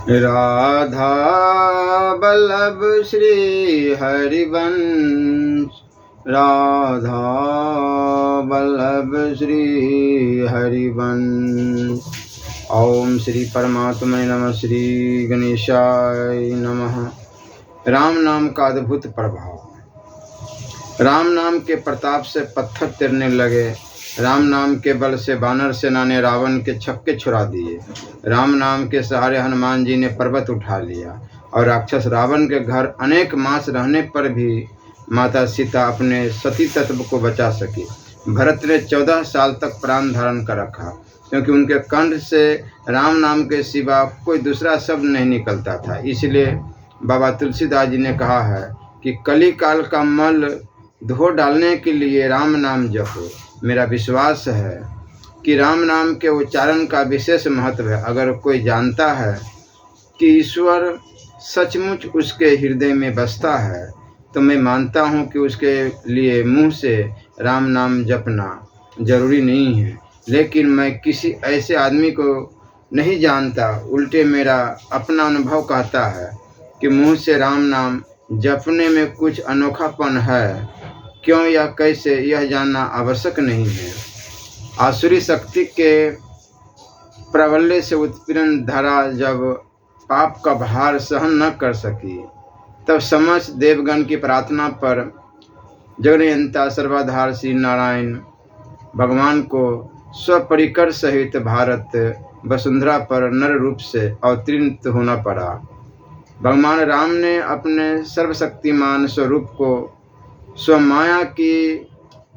राधा वल्लभ श्री हरिवंश, राधा वल्लभ श्री हरिवंश। ओम श्री परमात्मने नमः। श्री गणेशाय नमः। राम नाम का अद्भुत प्रभाव। राम नाम के प्रताप से पत्थर तिरने लगे। राम नाम के बल से वानर सेना ने रावण के छक्के छुड़ा दिए। राम नाम के सहारे हनुमान जी ने पर्वत उठा लिया और राक्षस रावण के घर अनेक मास रहने पर भी माता सीता अपने सती तत्व को बचा सकी। भरत ने 14 साल तक प्राण धारण कर रखा, क्योंकि उनके कंठ से राम नाम के सिवा कोई दूसरा शब्द नहीं निकलता था। इसलिए बाबा तुलसीदास जी ने कहा है कि कली काल का मल धो डालने के लिए राम नाम जपो। मेरा विश्वास है कि राम नाम के उच्चारण का विशेष महत्व है। अगर कोई जानता है कि ईश्वर सचमुच उसके हृदय में बसता है, तो मैं मानता हूँ कि उसके लिए मुंह से राम नाम जपना जरूरी नहीं है। लेकिन मैं किसी ऐसे आदमी को नहीं जानता, उल्टे मेरा अपना अनुभव कहता है कि मुंह से राम नाम जपने में कुछ अनोखापन है। क्यों या कैसे, यह जानना आवश्यक नहीं है। आसुरी शक्ति के प्रबल्य से उत्पीड़न धारा जब पाप का भार सहन न कर सकी, तब समस्त देवगण की प्रार्थना पर जगन्यंता सर्वाधार श्री नारायण भगवान को स्वपरिकर सहित भारत वसुंधरा पर नर रूप से अवतीर्णित होना पड़ा। भगवान राम ने अपने सर्वशक्तिमान स्वरूप को स्वमाया की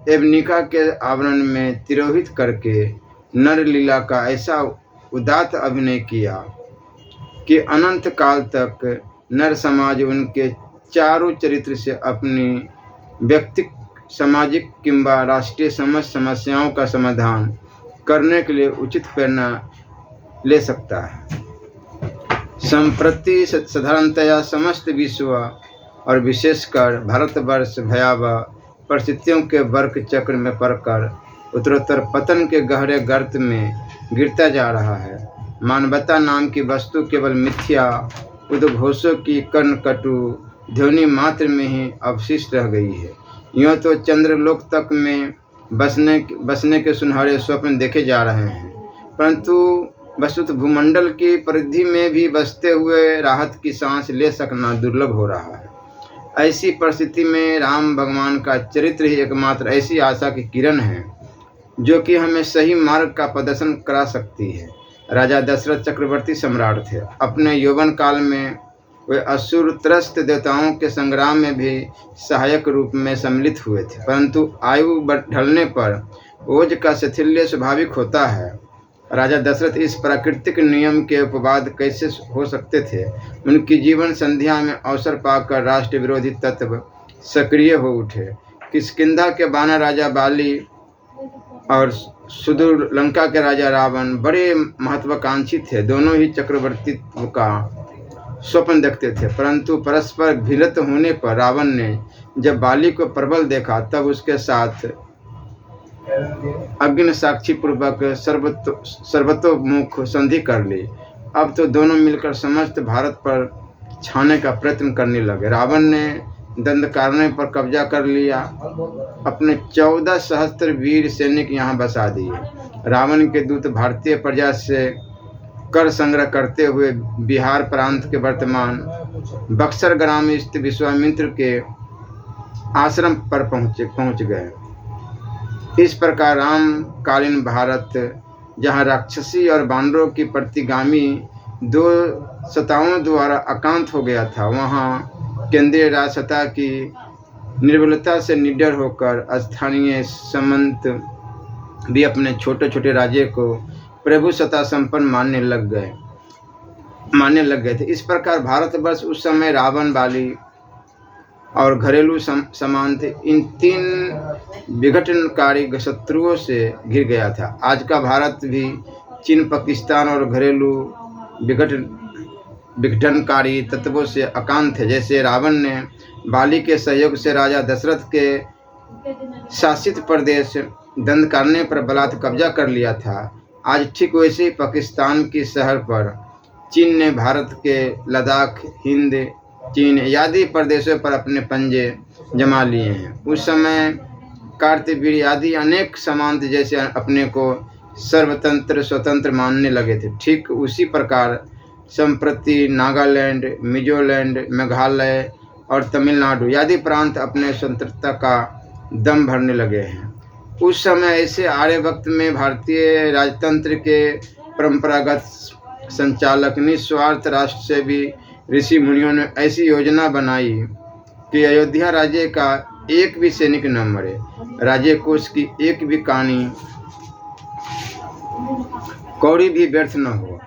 एवनिका के आवरण में तिरोहित करके नर लीला का ऐसा उदात्त अभिनय किया कि अनंत काल तक नर समाज उनके चारों चरित्र से अपनी व्यक्तिक, सामाजिक किंबा राष्ट्रीय समस्त समस्याओं का समाधान करने के लिए उचित प्रेरणा ले सकता है। संप्रति साधारणतया समस्त विश्व और विशेषकर भारतवर्ष भयावह परिस्थितियों के वर्क चक्र में पड़कर उत्तरोत्तर पतन के गहरे गर्त में गिरता जा रहा है। मानवता नाम की वस्तु केवल मिथ्या उद्घोषों की कर्णकटु ध्वनि मात्र में ही अवशिष्ट रह गई है। यूँ तो चंद्रलोक तक में बसने के सुनहरे स्वप्न देखे जा रहे हैं, परंतु वस्तुतः भूमंडल की परिधि में भी बसते हुए राहत की सांस ले सकना दुर्लभ हो रहा है। ऐसी परिस्थिति में राम भगवान का चरित्र ही एकमात्र ऐसी आशा की किरण है जो कि हमें सही मार्ग का प्रदर्शन करा सकती है। राजा दशरथ चक्रवर्ती सम्राट थे। अपने यौवन काल में वे असुर त्रस्त देवताओं के संग्राम में भी सहायक रूप में सम्मिलित हुए थे, परंतु आयु ढलने पर ओज का शिथिल्य स्वाभाविक होता है। राजा दशरथ इस प्राकृतिक नियम के उपवाद कैसे हो सकते थे। उनकी जीवन संध्या में अवसर पाकर राष्ट्र विरोधी तत्व सक्रिय हो उठे। किष्किंधा के वानर राजा बाली और सुदूर लंका के राजा रावण बड़े महत्वाकांक्षी थे। दोनों ही चक्रवर्तित्व का स्वप्न देखते थे, परंतु परस्पर भिलत होने पर रावण ने जब बाली को प्रबल देखा, तब उसके साथ अग्नि साक्षी पूर्वक सर्वतोमुख संधि कर ली। अब तो दोनों मिलकर समस्त भारत पर छाने का प्रयत्न करने लगे। रावण ने दंडकारण्य पर कब्जा कर लिया। अपने 14 सहस्त्र वीर सैनिक यहाँ बसा दिए। रावण के दूत भारतीय प्रजा से कर संग्रह करते हुए बिहार प्रांत के वर्तमान बक्सर ग्राम स्थित विश्वामित्र के आश्रम पर पहुँच गए। इस प्रकार रामकालीन भारत, जहाँ राक्षसी और बानरों की प्रतिगामी दो सत्ताओं द्वारा आक्रांत हो गया था, वहाँ केंद्रीय राजसत्ता की निर्बलता से निडर होकर स्थानीय सामंत भी अपने छोटे छोटे राज्य को प्रभु सत्ता संपन्न मानने लग गए थे। इस प्रकार भारतवर्ष उस समय रावण, बाली और घरेलू समान थे। इन 3 विघटनकारी शत्रुओं से घिर गया था। आज का भारत भी चीन, पाकिस्तान और घरेलू विघटनकारी तत्वों से आक्रांत है। जैसे रावण ने बाली के सहयोग से राजा दशरथ के शासित प्रदेश दंडकारण्य पर बलात् कब्जा कर लिया था, आज ठीक वैसे ही पाकिस्तान की शहर पर चीन ने भारत के लद्दाख, हिंद, चीन आदि प्रदेशों पर अपने पंजे जमा लिए हैं। उस समय कार्तवीर्य आदि अनेक सामंत जैसे अपने को सर्वतंत्र स्वतंत्र मानने लगे थे। ठीक उसी प्रकार संप्रति नागालैंड, मिजोलैंड, मेघालय और तमिलनाडु आदि प्रांत अपने स्वतंत्रता का दम भरने लगे हैं। उस समय ऐसे आर्य वक्त में भारतीय राजतंत्र के परंपरागत संचालक निस्वार्थ राष्ट्र से भी ऋषि मुनियों ने ऐसी योजना बनाई कि अयोध्या राज्य का एक भी सैनिक न मरे, राज्य कोष की एक भी कहानी कौड़ी भी व्यर्थ न हो।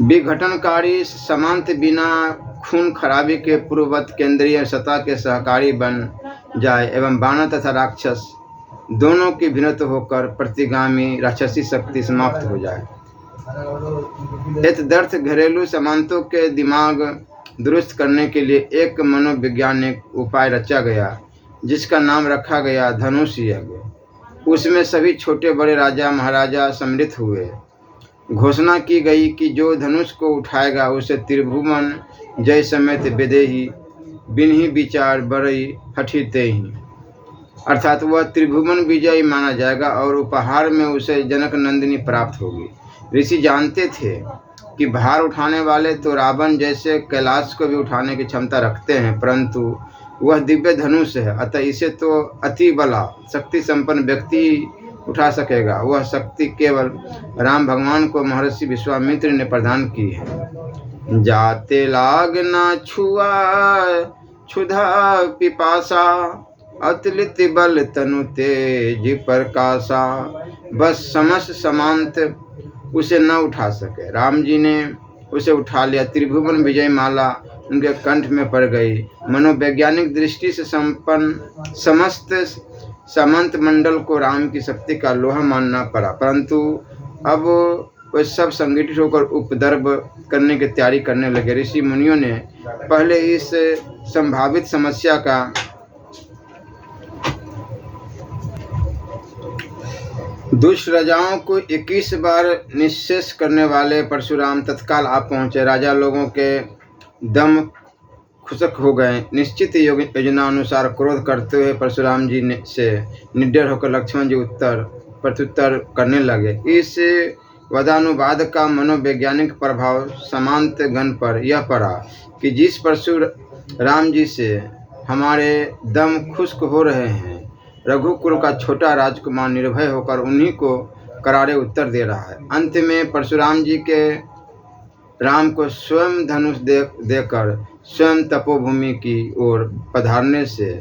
विघटनकारी सामंत बिना खून खराबी के पूर्ववत केंद्रीय सत्ता के सहकारी बन जाए एवं वानर तथा राक्षस दोनों की भिन्नत होकर प्रतिगामी राक्षसी शक्ति समाप्त हो जाए। एतदर्थ घरेलू सामंतों के दिमाग दुरुस्त करने के लिए एक मनोवैज्ञानिक उपाय रचा गया, जिसका नाम रखा गया धनुष यज्ञ। उसमें सभी छोटे बड़े राजा महाराजा सम्मिलित हुए। घोषणा की गई कि जो धनुष को उठाएगा उसे त्रिभुवन जय समेत विदेही बिन्ही विचार बरई हठी तेहि, अर्थात वह त्रिभुवन विजयी माना जाएगा और उपहार में उसे जनक नंदिनी प्राप्त होगी। ऋषि जानते थे कि भार उठाने वाले तो रावण जैसे कैलाश को भी उठाने की क्षमता रखते हैं, परंतु वह दिव्य धनुष है, अतः इसे तो अति बला शक्ति संपन्न व्यक्ति उठा सकेगा। वह शक्ति केवल राम भगवान को महर्षि विश्वामित्र ने प्रदान की है। जाते लाग ना छुआ क्षुधा पिपासा, अतुलित बल तनु तेज प्रकाशा। बस समस्त सामंत उसे न उठा सके। राम जी ने उसे उठा लिया। त्रिभुवन विजय माला उनके कंठ में पड़ गई। मनोवैज्ञानिक दृष्टि से संपन्न समस्त सामंत मंडल को राम की शक्ति का लोहा मानना पड़ा, परंतु अब वे सब संगठित होकर उपद्रव करने की तैयारी करने लगे। ऋषि मुनियों ने पहले इस संभावित समस्या का दुष्ट राजाओं को 21 बार निश्चेष करने वाले परशुराम तत्काल आ पहुंचे। राजा लोगों के दम खुशक हो गए। निश्चित योजना अनुसार क्रोध करते हुए परशुराम जी से निडर होकर लक्ष्मण जी प्रत्युत्तर करने लगे। इस वदानुवाद का मनोवैज्ञानिक प्रभाव सामंत गण पर यह पड़ा कि जिस परशुराम जी से हमारे दम खुश्क हो रहे हैं, रघुकुल का छोटा राजकुमार निर्भय होकर उन्हीं को करारे उत्तर दे रहा है। अंत में परशुराम जी के राम को स्वयं धनुष देकर स्वयं तपोभूमि की ओर पधारने से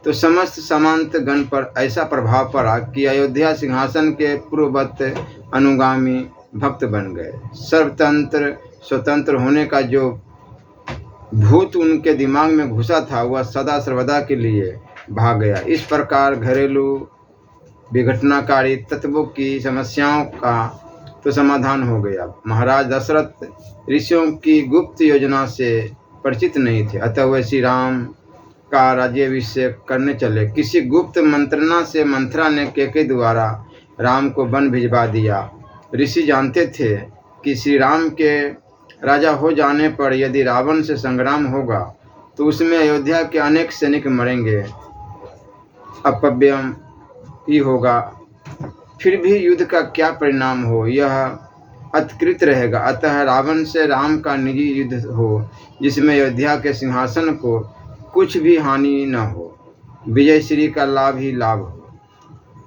तो समस्त सामंत गण पर ऐसा प्रभाव पड़ा कि अयोध्या सिंहासन के पूर्ववत अनुगामी भक्त बन गए। सर्वतंत्र स्वतंत्र होने का जो भूत उनके दिमाग में घुसा था वह सदा सर्वदा के लिए भाग गया। इस प्रकार घरेलू विघटनाकारी तत्वों की समस्याओं का तो समाधान हो गया। महाराज दशरथ ऋषियों की गुप्त योजना से परिचित नहीं थे, अतः वे श्री राम का राज्याभिषेक करने चले। किसी गुप्त मंत्रणा से मंथरा ने केके द्वारा राम को वन भिजवा दिया। ऋषि जानते थे कि श्री राम के राजा हो जाने पर यदि रावण से संग्राम होगा तो उसमें अयोध्या के अनेक सैनिक मरेंगे, अपव्यय ही होगा। फिर भी युद्ध का क्या परिणाम हो यह अतकृत रहेगा। अतः रावण से राम का निजी युद्ध हो जिसमें अयोध्या के सिंहासन को कुछ भी हानि न हो, विजय श्री का लाभ ही लाभ हो।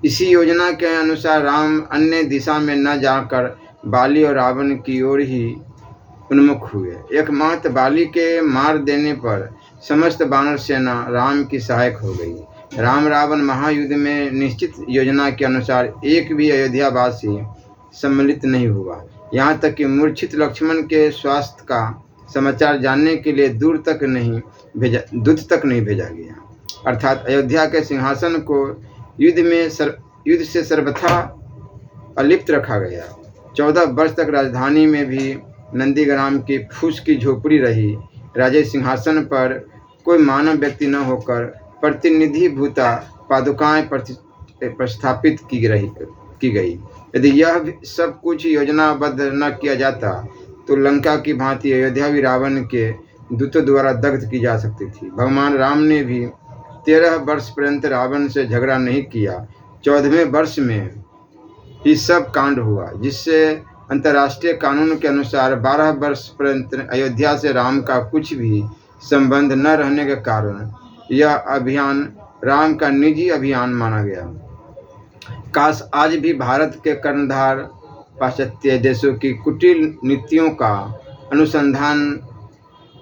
इसी योजना के अनुसार राम अन्य दिशा में न जाकर बाली और रावण की ओर ही उन्मुख हुए। एकमात्र बाली के मार देने पर समस्त वानर सेना राम की सहायक हो गई। राम रावण महायुद्ध में निश्चित योजना के अनुसार एक भी अयोध्यावासी सम्मिलित नहीं हुआ। यहाँ तक कि मूर्छित लक्ष्मण के स्वास्थ्य का समाचार जानने के लिए दूत तक नहीं भेजा गया। अर्थात अयोध्या के सिंहासन को युद्ध से सर्वथा अलिप्त रखा गया। 14 वर्ष तक राजधानी में भी नंदीग्राम की फूस की झोपड़ी रही। राजे सिंहासन पर कोई मानव व्यक्ति न होकर प्रतिनिधि भूता पादुकाएं प्रस्थापित की गई। यदि यह सब कुछ योजनाबद्ध न किया जाता तो लंका की भांति अयोध्या भी रावण के दूतों द्वारा दग्ध की जा सकती थी। भगवान राम ने भी 13 वर्ष पर्यंत रावण से झगड़ा नहीं किया। 14वें वर्ष में ही सब कांड हुआ, जिससे अंतर्राष्ट्रीय कानून के अनुसार 12 वर्ष पर्यंत अयोध्या से राम का कुछ भी संबंध न रहने के कारण यह अभियान राम का निजी अभियान माना गया। काश आज भी भारत के कर्णधार पाश्चात्य देशों की कुटिल नीतियों का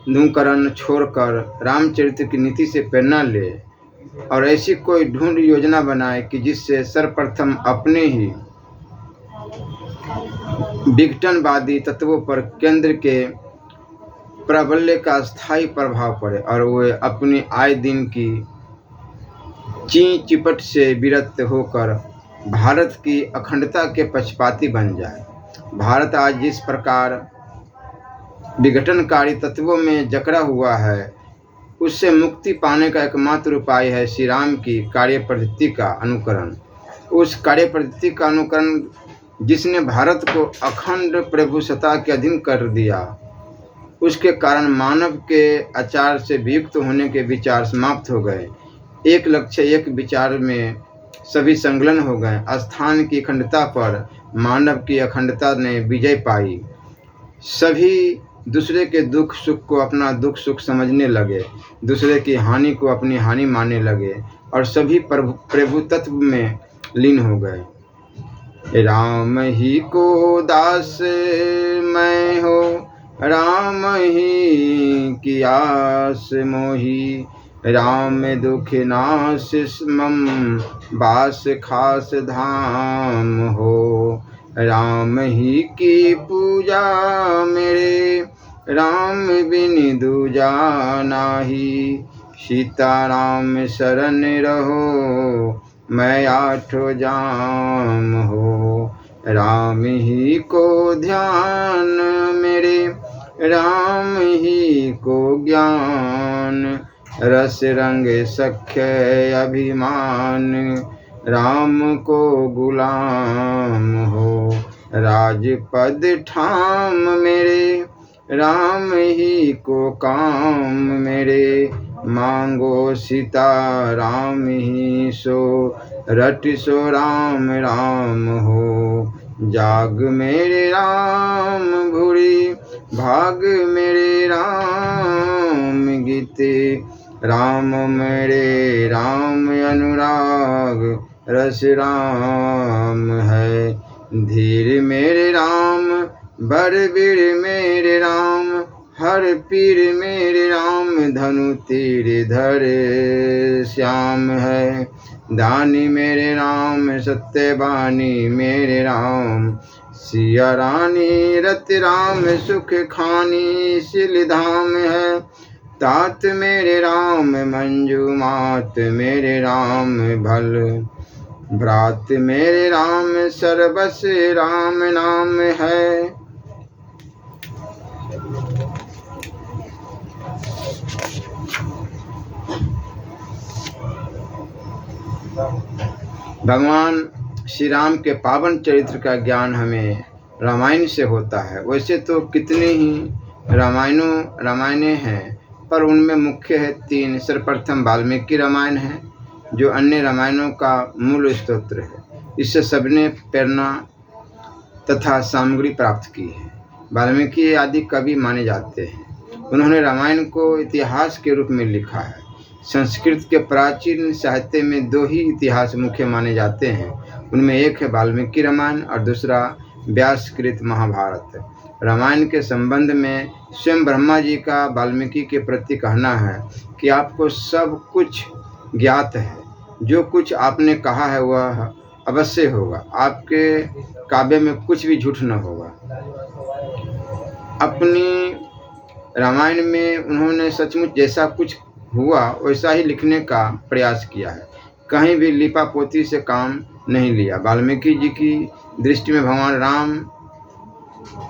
अनुकरण छोड़कर रामचरित्र की नीति से प्रेरणा ले और ऐसी कोई ढूंढ योजना बनाए कि जिससे सर्वप्रथम अपने ही विघटनवादी तत्वों पर केंद्र के प्राबल्य का स्थायी प्रभाव पड़े और वे अपनी आए दिन की ची चिपट से विरत होकर भारत की अखंडता के पक्षपाती बन जाए। भारत आज जिस प्रकार विघटनकारी तत्वों में जकड़ा हुआ है, उससे मुक्ति पाने का एकमात्र उपाय है श्री राम की कार्य पद्धति का अनुकरण। उस कार्य पद्धति का अनुकरण जिसने भारत को अखंड प्रभुसत्ता के अधीन कर दिया। उसके कारण मानव के आचार से वियुक्त होने के विचार समाप्त हो गए। एक लक्ष्य एक विचार में सभी संलग्न हो गए। स्थान की अखंडता पर मानव की अखंडता ने विजय पाई। सभी दूसरे के दुख सुख को अपना दुख सुख समझने लगे, दूसरे की हानि को अपनी हानि मानने लगे और सभी प्रभु तत्व में लीन हो गए। राम ही को दास मैं हो, राम ही की आस मोही, राम दुख नाश मम बास खास धाम हो। राम ही की पूजा मेरे, राम बिन दूजा नाही, सीताराम शरण रहो, मैं आठो जाम हो। राम ही को ध्यान मेरे, राम ही को ज्ञान, रस रंग सख्य अभिमान, राम को गुलाम हो। राजपद ठाम मेरे, राम ही को काम मेरे, मांगो सीता राम ही सो, रट सो राम राम हो। जाग मेरे राम भूरी, भाग मेरे राम गीते, राम मेरे राम अनुराग, रस राम है। धीर मेरे राम, बरबीर मेरे राम, हर पीर मेरे राम, धनु तीर धर श्याम है। दानी मेरे राम, सत्यवानी मेरे राम, सिया रानी रत राम, सुख खानी सिल धाम है। तात मेरे राम, मंजू मात मेरे राम, भल भ्रात मेरे राम, सर्वस राम नाम है। भगवान श्री राम के पावन चरित्र का ज्ञान हमें रामायण से होता है। वैसे तो कितने ही रामायणें हैं, पर उनमें मुख्य है 3। सर्वप्रथम वाल्मीकि रामायण है, जो अन्य रामायणों का मूल स्तोत्र है। इससे सबने प्रेरणा तथा सामग्री प्राप्त की है। वाल्मीकि आदि कवि माने जाते हैं। उन्होंने रामायण को इतिहास के रूप में लिखा है। संस्कृत के प्राचीन साहित्य में 2 ही इतिहास मुख्य माने जाते हैं। उनमें एक है वाल्मीकि रामायण और दूसरा व्यासकृत महाभारत। रामायण के संबंध में स्वयं ब्रह्मा जी का वाल्मीकि के प्रति कहना है कि आपको सब कुछ ज्ञात है, जो कुछ आपने कहा है वह अवश्य होगा, आपके काव्य में कुछ भी झूठ न होगा। अपनी रामायण में उन्होंने सचमुच जैसा कुछ हुआ वैसा ही लिखने का प्रयास किया है, कहीं भी लिपापोती से काम नहीं लिया। वाल्मीकि जी की दृष्टि में भगवान राम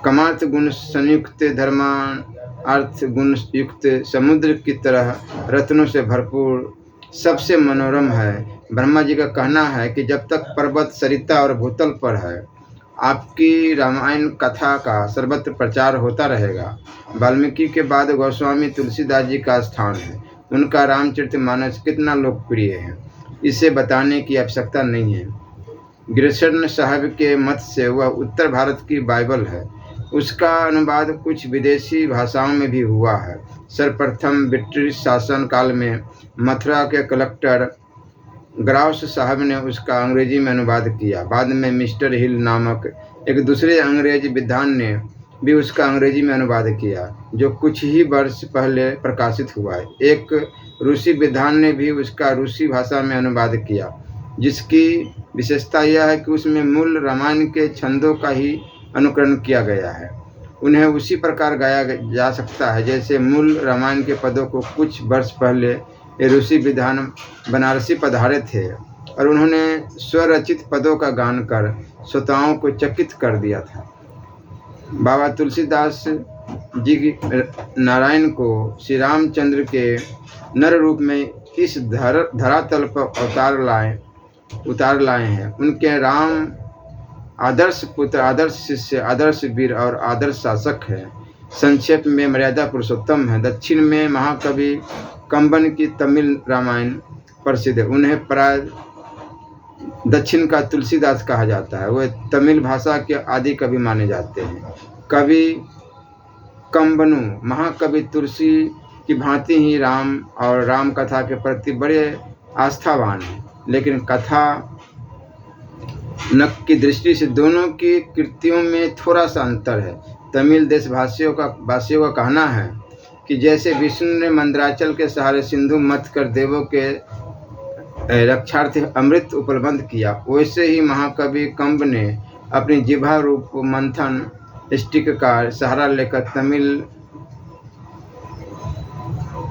कमार्थ गुण संयुक्त, धर्मार्थ गुण युक्त, समुद्र की तरह रत्नों से भरपूर, सबसे मनोरम है। ब्रह्मा जी का कहना है कि जब तक पर्वत सरिता और भूतल पर है, आपकी रामायण कथा का सर्वत्र प्रचार होता रहेगा। वाल्मीकि के बाद गोस्वामी तुलसीदास जी का स्थान है। उनका रामचरितमानस कितना लोकप्रिय है, इसे बताने की आवश्यकता नहीं है। गिरशरण साहब के मत से वह उत्तर भारत की बाइबल है। उसका अनुवाद कुछ विदेशी भाषाओं में भी हुआ है। सर्वप्रथम ब्रिटिश शासन काल में मथुरा के कलेक्टर ग्राउस साहब ने उसका अंग्रेजी में अनुवाद किया। बाद में मिस्टर हिल नामक एक दूसरे अंग्रेज विद्वान ने भी उसका अंग्रेजी में अनुवाद किया, जो कुछ ही वर्ष पहले प्रकाशित हुआ है। एक रूसी विद्वान ने भी उसका रूसी भाषा में अनुवाद किया, जिसकी विशेषता यह है कि उसमें मूल रामायण के छंदों का ही अनुकरण किया गया है। उन्हें उसी प्रकार गाया जा सकता है जैसे मूल रामायण के पदों को कुछ वर्ष पहले ये रूसी विद्वान बनारसी पधारे थे और उन्होंने स्वरचित पदों का गान कर श्रोताओं को चकित कर दिया था। बाबा तुलसीदास जी की नारायण को श्री रामचंद्र के नर रूप में इस धरातल पर उतार लाए हैं। उनके राम आदर्श पुत्र, आदर्श शिष्य, आदर्श वीर और आदर्श शासक है। संक्षेप में मर्यादा पुरुषोत्तम है। दक्षिण में महाकवि कंबन की तमिल रामायण प्रसिद्ध है। उन्हें प्राय दक्षिण का तुलसीदास कहा जाता है। वे तमिल भाषा के आदि कवि माने जाते हैं। कवि कंबनु महाकवि तुलसी की भांति ही राम और राम कथा के प्रति बड़े आस्थावान हैं, लेकिन कथा नक की दृष्टि से दोनों की कृतियों में थोड़ा सा अंतर है। तमिल देशवासियों का कहना है कि जैसे विष्णु ने मंदराचल के सहारे सिंधु मथ कर देवों के रक्षार्थ अमृत उपलब्ध किया, वैसे ही महाकवि कंब ने अपनी जिह्वा रूप मंथन स्टिक का सहारा लेकर तमिल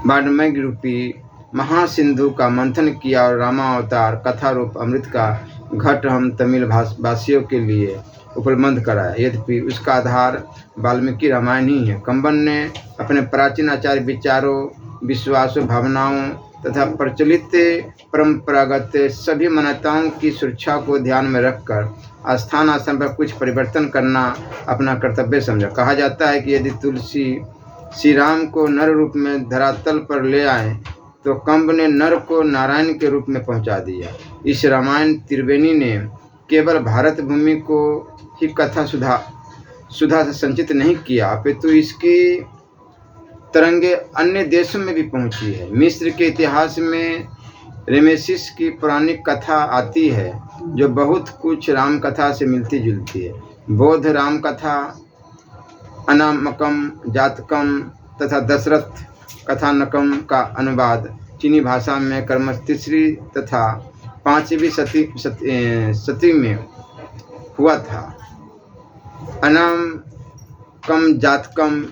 वाल्मीकि रूपी महासिंधु का मंथन किया और रामावतार कथा रूप अमृत का घट हम तमिल भाषियों के लिए उपलब्ध कराया। यद्यपि उसका आधार वाल्मीकि रामायण ही है। कंबन ने अपने प्राचीन आचार्य विचारों, विश्वासों, भावनाओं तथा प्रचलित परंपरागत सभी मान्यताओं की सुरक्षा को ध्यान में रखकर स्थान आश्रम पर कुछ परिवर्तन करना अपना कर्तव्य समझा। कहा जाता है कि यदि तुलसी श्री राम को नर रूप में धरातल पर ले आए तो कंब ने नर को नारायण के रूप में पहुंचा दिया। इस रामायण त्रिवेणी ने केवल भारत भूमि को ही कथा सुधा से संचित नहीं किया, अपितु इसकी तरंगे अन्य देशों में भी पहुंची है। मिस्र के इतिहास में रेमेसिस की पौराणिक कथा आती है, जो बहुत कुछ राम कथा से मिलती जुलती है। बौद्ध राम कथा, अनामकम, जातकम तथा दशरथ कथानकम का अनुवाद चीनी भाषा में क्रमशः तीसरी तथा 5वीं सदी में हुआ था। अनामकम, जातकम